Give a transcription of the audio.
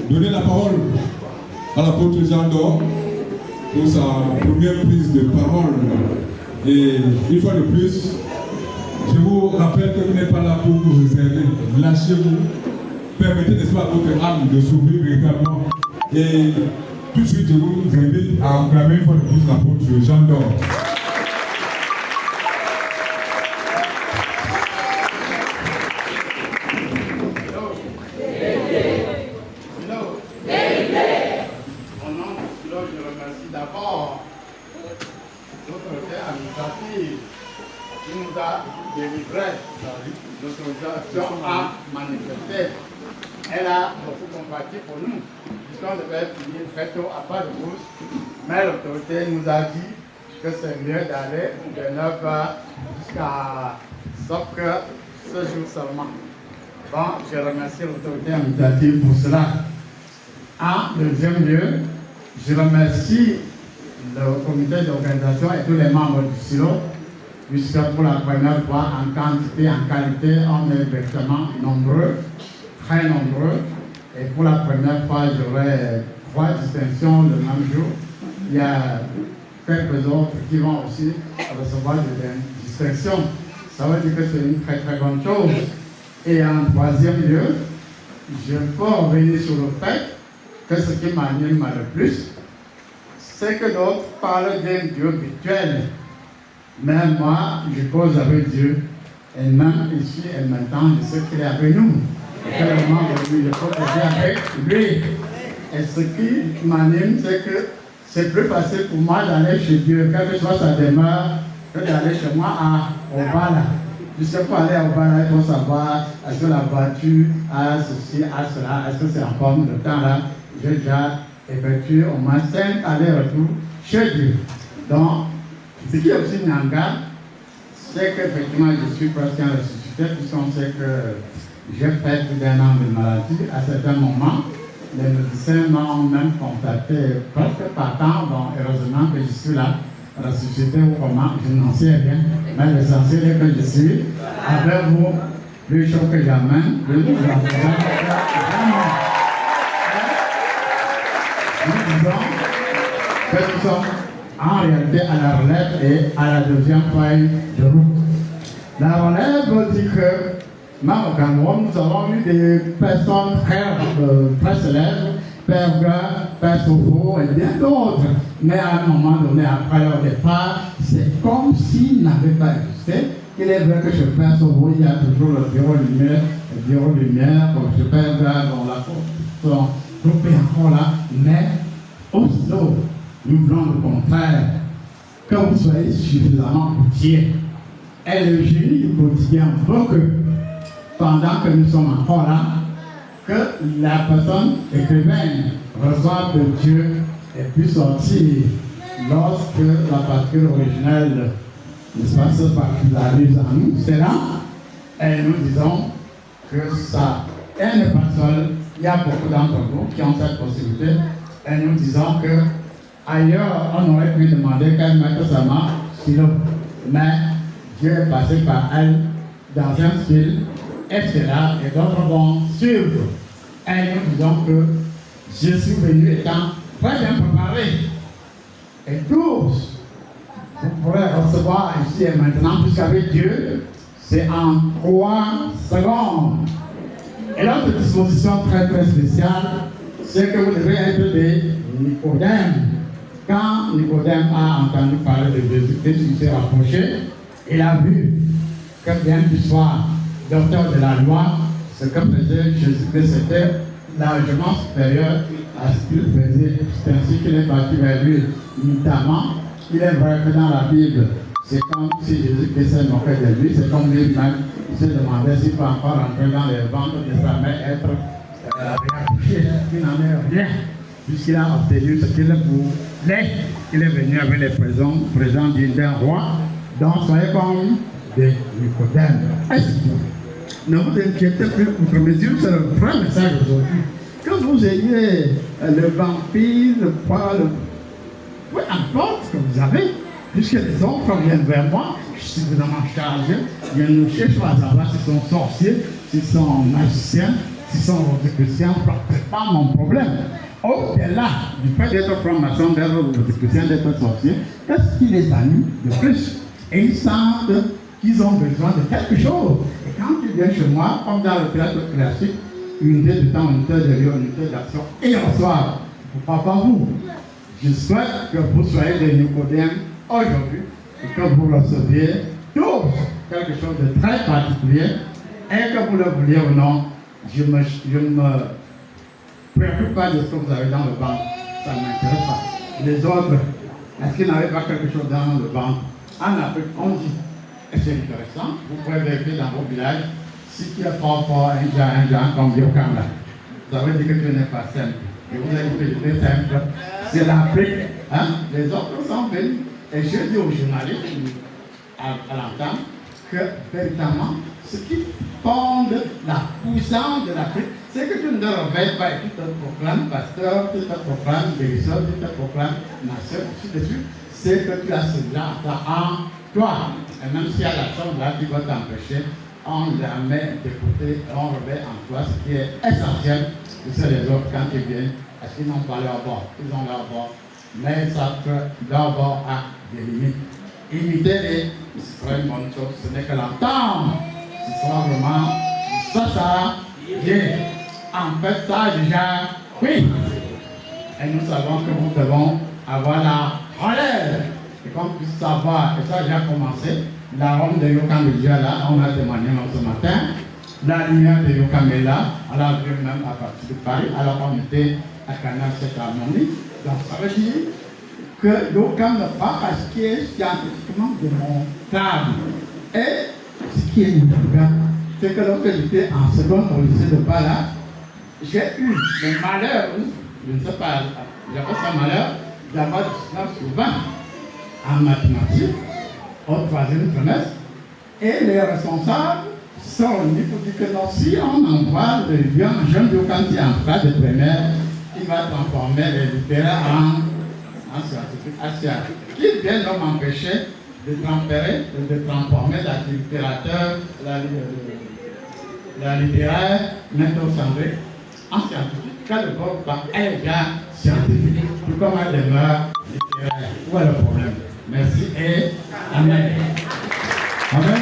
donner la parole à l'apôtre Jean d'Or pour sa première prise de parole. Et une fois de plus, je vous rappelle que vous n'êtes pas là pour vous réserver. Lâchez-vous. Permettez, n'est-ce pas, à votre âme de s'ouvrir véritablement. Et tout de suite, je vous invite à acclamer une fois de plus l'apôtre Jean d'Or. A manifesté. Elle a beaucoup combattu pour nous, puisqu'on devait finir très tôt à pas de bouche, mais l'autorité nous a dit que c'est mieux d'aller de 9h jusqu'à sauf que ce jour seulement. Bon, je remercie l'autorité administrative pour cela. En deuxième lieu, je remercie le comité d'organisation et tous les membres du silo, puisque pour la première fois, en quantité, en qualité, on est vraiment nombreux, très nombreux. Et pour la première fois, j'aurai 3 distinctions le même jour. Il y a quelques autres qui vont aussi recevoir des distinctions. Ça veut dire que c'est une très très bonne chose. Et en troisième lieu, je peux revenir sur le fait que ce qui m'anime le plus, c'est que d'autres parlent d'un Dieu virtuel. Mais moi, je cause avec Dieu. Et même ici et maintenant, je sais qu'il est avec nous. Et que le moment de lui, je peux causer avec lui. Et ce qui m'anime, c'est que c'est plus facile pour moi d'aller chez Dieu, quelle que soit sa demeure, que d'aller chez moi à Obala. Puisque pour aller à Obala, il faut savoir est-ce que la voiture a ceci, a cela, est-ce que c'est en forme de temps là. J'ai déjà effectué au moins 5 allers-retours chez Dieu. Donc, ce qui est aussi Nyanga, c'est qu'effectivement je suis presque un ressuscité, puisqu'on sait que j'ai fait plus d'1 an de maladie. À certains moments, les médecins m'ont même contacté presque par temps. Bon, heureusement que je suis là, ressuscité ou comment, je n'en sais rien. Mais l'essentiel est que je suis avec vous, plus chaud que jamais. Nous disons que nous sommes en réalité à la relève et à la deuxième feuille de route. La relève dit que, même au Cameroun, nous avons eu des personnes très célèbres, Père Gras, Père Sofo et bien d'autres. Mais à un moment donné, après leur départ, c'est comme s'ils n'avaient pas existé. Il est vrai que chez Père Sofo, il y a toujours le bureau lumière, comme chez Père Gras, dont la sont groupés encore là, mais aussitôt, nous voulons le contraire, que vous soyez suffisamment routier. Et le génie du quotidien veut que, pendant que nous sommes encore là, que la personne écrivaine reçoive de Dieu et puisse sortir lorsque la particule originelle, n'est-ce pas, se particularise en nous. C'est là, et nous disons que ça, elle n'est pas seule. Il y a beaucoup d'entre vous qui ont cette possibilité, et nous disons que ailleurs, on aurait pu demander qu'elle mette sa main sur l'eau. Mais Dieu est passé par elle dans un style, etc. Et d'autres vont suivre. Et nous disons que je suis venu étant très bien préparé. Et tous, vous pourrez recevoir ici et maintenant, puisqu'avec Dieu, c'est en 3 secondes. Et l'autre disposition très très spéciale, c'est que vous devez être des Nicodèmes. Quand Nicodème a entendu parler de Jésus-Christ, il s'est rapproché, il a vu que bien qu'il soit docteur de la loi, ce que faisait Jésus-Christ était largement supérieur à ce qu'il faisait. C'est ainsi qu'il est parti vers lui, notamment. Il est vrai que dans la Bible, c'est comme si Jésus-Christ s'est moqué de lui, c'est comme lui-même, il se demandait s'il peut encore entrer dans les ventres de sa mère, être réaccouché. Il n'en est rien, puisqu'il a obtenu ce qu'il voulait. Il est venu avec les présents d'un roi. Donc, soyez comme des Nicodèmes. Ne vous inquiétez plus outre mesure, c'est le vrai message aujourd'hui. Que vous ayez le vampire, le poil, peu importe ce que vous avez, puisque les autres viennent vers moi, je suis vraiment chargé, viennent nous chercher à savoir s'ils sont sorciers, s'ils sont magiciens, si sont rosicruciens, c'est pas mon problème. Au-delà du fait d'être franc-maçon, d'être rosicrucien, d'être sorcier, qu'est-ce qui les anime de plus? Et ils sentent qu'ils ont besoin de quelque chose. Et quand ils viennent chez moi, comme dans le théâtre classique, unité de temps, unité de lieu, unité d'action, et ils reçoivent. Pourquoi pas vous? Je souhaite que vous soyez des Nicodèmes aujourd'hui et que vous receviez tous quelque chose de très particulier et que vous le vouliez ou non, je ne me préoccupe pas de ce que vous avez dans le ventre. Ça ne m'intéresse pas. Les autres, est-ce qu'ils n'avaient pas quelque chose dans le ventre? En Afrique, on dit, et c'est intéressant, vous pouvez vérifier dans vos villages, si tu es fort, un genre comme Biokanda, ça veut dire que tu n'es pas simple. Et vous avez dit que tu es simple. C'est l'Afrique. Hein? Les autres sont venus. Et je dis aux journalistes, à l'entendre, que véritablement, ce qui fonde la puissance de l'Afrique, c'est que tu ne te réveilles pas et tu te proclames pasteur, tu te proclames guérisseur, tu te proclames nation, ainsi de suite. C'est que tu as cela en toi. Et même s'il y a la chose là qui va t'empêcher, on la met de côté, on remet en toi ce qui est essentiel. C'est les autres quand ils viennent, est-ce qu'ils n'ont pas leur bord? Ils ont leur bord. Mais ça peut leur bord a des limites. Imiter-les, ce sera une bonne chose. Ce n'est que l'entendre. Ce sera vraiment ça bien. En fait, ça déjà, oui. Et nous savons que nous devons avoir la relève. Et qu'on puisse savoir, et ça a déjà commencé, l'arôme de Yokam est déjà là, on a témoigné ce matin. La lumière de Yokam est là, on l'a vu même à partir de Paris, alors qu'on était à Canal cette harmonie. Donc ça veut dire que Yokam ne pas à ce qui est scientifiquement démontrable. Et ce qui est important, c'est que lorsque j'étais en seconde au lycée de Pala, j'ai eu le malheur, je ne sais pas, j'avais ce malheur d'avoir 19 sur 20 en mathématiques au 3e trimestre. Et les responsables sont venus pour dire que non, si on envoie le jeune Yokam qui est en phase de primaire, il va transformer les littéraires en scientifiques asiatiques. Qui vient donc m'empêcher de transformer la littérature, la littéraire méthocentrique en scientifique, car le corps est bien scientifique, tout comme elle demeure littéraire. Où est le problème? Merci et Amen. Amen.